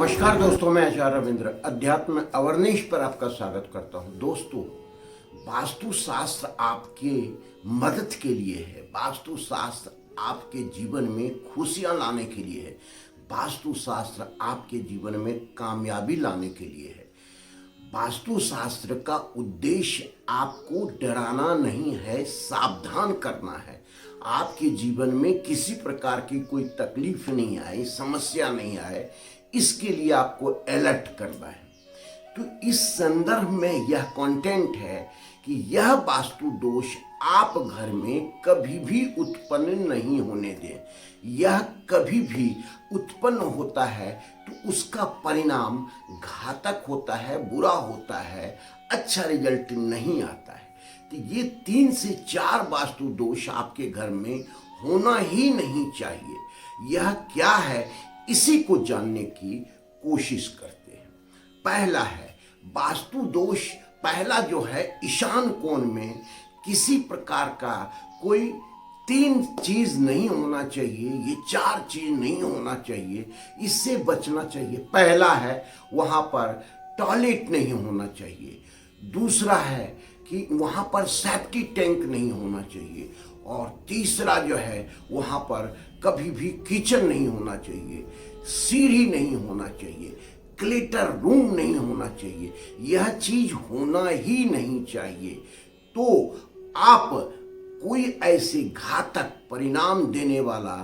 नमस्कार दोस्तों, मैं आचार्य रविंद्र अध्यात्म अवरनेश पर आपका स्वागत करता हूं। दोस्तों, वास्तु शास्त्र आपके मदद के लिए है। वास्तु शास्त्र आपके जीवन में खुशियां लाने के लिए है। वास्तु शास्त्र आपके जीवन में कामयाबी लाने के लिए है। वास्तु शास्त्र का उद्देश्य आपको डराना नहीं है, सावधान करना है। आपके जीवन में किसी प्रकार की कोई तकलीफ नहीं आए, समस्या नहीं आए, इसके लिए आपको अलर्ट करना है। तो इस संदर्भ में यह कंटेंट है कि यह वास्तु दोष आप घर में कभी भी उत्पन्न नहीं होने दें। यह कभी भी उत्पन्न होता है तो उसका परिणाम घातक होता है, बुरा होता है, अच्छा रिजल्ट नहीं आता है। तो ये 3 से 4 वास्तु दोष आपके घर में होना ही नहीं चाहिए। यह क्या है, इसी को जानने की कोशिश करते हैं। पहला है वास्तु दोष। पहला जो है, ईशान कोण में किसी प्रकार का कोई 3 चीज नहीं होना चाहिए, ये 4 चीज नहीं होना चाहिए, इससे बचना चाहिए। पहला है वहां पर टॉयलेट नहीं होना चाहिए। दूसरा है कि वहां पर सेफ्टी टैंक नहीं होना चाहिए। और तीसरा जो है, वहां पर कभी भी किचन नहीं होना चाहिए, सीढ़ी नहीं होना चाहिए, क्लेटर रूम नहीं होना चाहिए। यह चीज होना ही नहीं चाहिए। तो आप कोई ऐसे घातक परिणाम देने वाला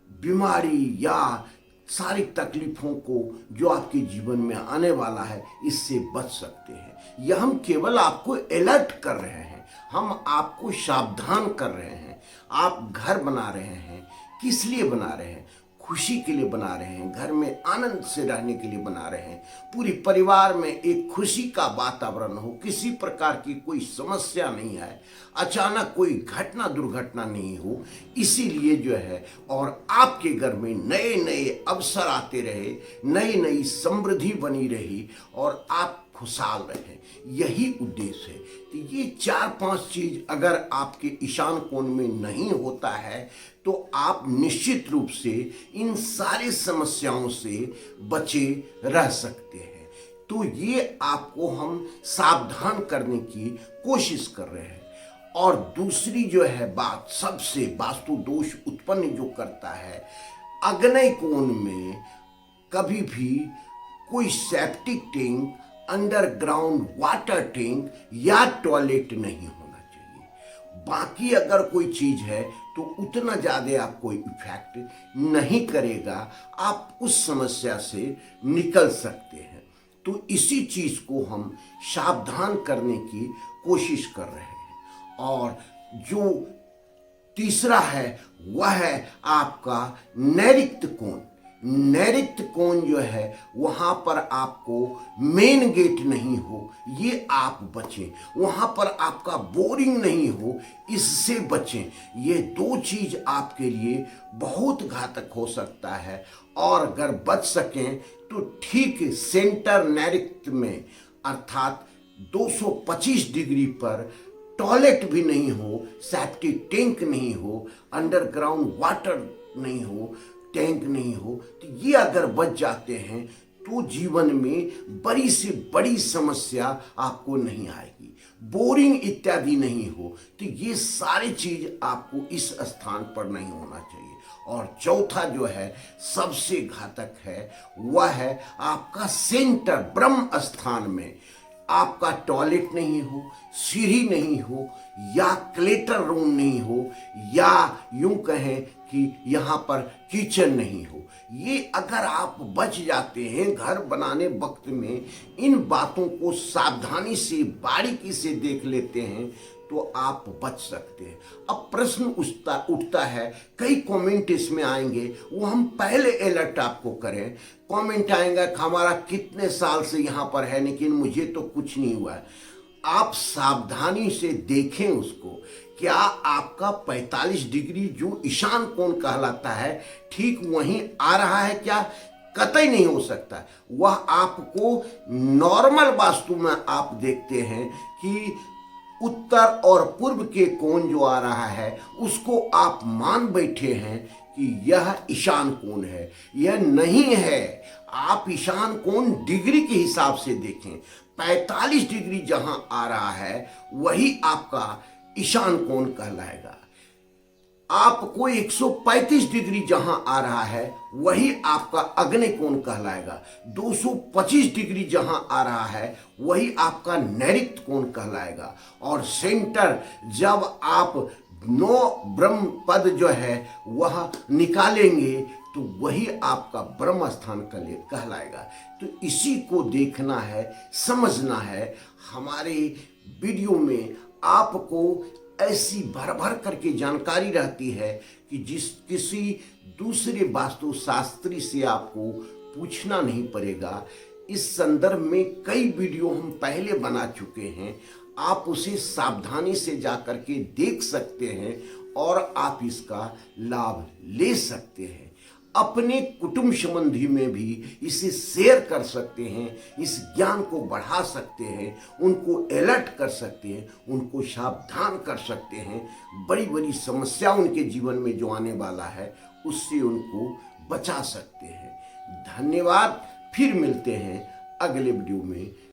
बीमारी या सारी तकलीफों को जो आपके जीवन में आने वाला है, इससे बच सकते हैं। यह हम केवल आपको अलर्ट कर रहे हैं, हम आपको सावधान कर रहे हैं। आप घर बना रहे हैं, किस लिए बना रहे हैं? खुशी के लिए बना रहे हैं, घर में आनंद से रहने के लिए बना रहे हैं। पूरी परिवार में एक खुशी का वातावरण हो, किसी प्रकार की कोई समस्या नहीं है, अचानक कोई घटना दुर्घटना नहीं हो, इसीलिए जो है। और आपके घर में नए नए अवसर आते रहे, नई नई समृद्धि बनी रही और आप खुशहाल रहे, यही उद्देश्य है। तो ये 4-5 चीज अगर आपके ईशान कोण में नहीं होता है तो आप निश्चित रूप से इन सारी समस्याओं से बचे रह सकते हैं। तो ये आपको हम सावधान करने की कोशिश कर रहे हैं। और दूसरी जो है बात, सबसे वास्तु दोष उत्पन्न जो करता है, आग्नेय कोण में कभी भी कोई septic tank, underground water tank या टॉयलेट नहीं होना चाहिए। बाकी अगर कोई चीज है तो उतना ज्यादा आपको इफेक्ट नहीं करेगा, आप उस समस्या से निकल सकते हैं। तो इसी चीज को हम सावधान करने की कोशिश कर रहे हैं। और जो तीसरा है वह है आपका नैऋत्य कोण। नैऋत्य कोण जो है, वहां पर आपको मेन गेट नहीं हो, ये आप बचें। वहां पर आपका बोरिंग नहीं हो, इससे बचें। ये 2 चीज आपके लिए बहुत घातक हो सकता है। और अगर बच सकें तो ठीक सेंटर नैऋत्य में, अर्थात 225 डिग्री पर टॉयलेट भी नहीं हो, सेप्टिक टैंक नहीं हो, अंडरग्राउंड वाटर नहीं हो, टैंक नहीं हो, तो ये अगर बच जाते हैं तो जीवन में बड़ी से बड़ी समस्या आपको नहीं आएगी। बोरिंग इत्यादि नहीं हो, तो ये सारी चीज आपको इस स्थान पर नहीं होना चाहिए। और चौथा जो है, सबसे घातक है, वह है आपका सेंटर ब्रह्म स्थान में आपका टॉयलेट नहीं हो, सीढ़ी नहीं हो, या क्लेटर रूम नहीं हो, या यूं कहें कि यहाँ पर किचन नहीं हो। ये अगर आप बच जाते हैं घर बनाने वक्त में, इन बातों को सावधानी से बारीकी से देख लेते हैं, तो आप बच सकते हैं। अब प्रश्न उठता है, कई कमेंट इसमें आएंगे, वो हम पहले अलर्ट आपको करें। कमेंट आएगा कि हमारा कितने साल से यहाँ पर है लेकिन मुझे तो कुछ नहीं हुआ है। आप सावधानी से देखें उसको, क्या आपका 45 डिग्री जो ईशान कोण कहलाता है, ठीक वहीं आ रहा है क्या? कतई नहीं हो सकता। वह आपको नॉर्मल वास्तु में आप देखते हैं कि उत्तर और पूर्व के कोण जो आ रहा है, उसको आप मान बैठे हैं कि यह ईशान कोण है, यह नहीं है। आप ईशान कोण डिग्री के हिसाब से देखें, 45 डिग्री जहां आ रहा है वही आपका ईशान कोण कहलाएगा। आपको 135 डिग्री जहां आ रहा है वही आपका आग्नेय कोण कहलाएगा। 225 डिग्री जहां आ रहा है वही आपका नैऋत्य कोण कहलाएगा। और सेंटर जब आप 9 ब्रह्म पद जो है वह निकालेंगे तो वही आपका ब्रह्म स्थान कहलाएगा। तो इसी को देखना है, समझना है। हमारे वीडियो में आपको ऐसी भर भर करके जानकारी रहती है कि किसी दूसरे वास्तुशास्त्री से आपको पूछना नहीं पड़ेगा। इस संदर्भ में कई वीडियो हम पहले बना चुके हैं, आप उसे सावधानी से जाकर के देख सकते हैं और आप इसका लाभ ले सकते हैं। अपने कुटुंब संबंधी में भी इसे शेयर कर सकते हैं, इस ज्ञान को बढ़ा सकते हैं, उनको अलर्ट कर सकते हैं, उनको सावधान कर सकते हैं। बड़ी बड़ी समस्या उनके जीवन में जो आने वाला है उससे उनको बचा सकते हैं। धन्यवाद। फिर मिलते हैं अगले वीडियो में।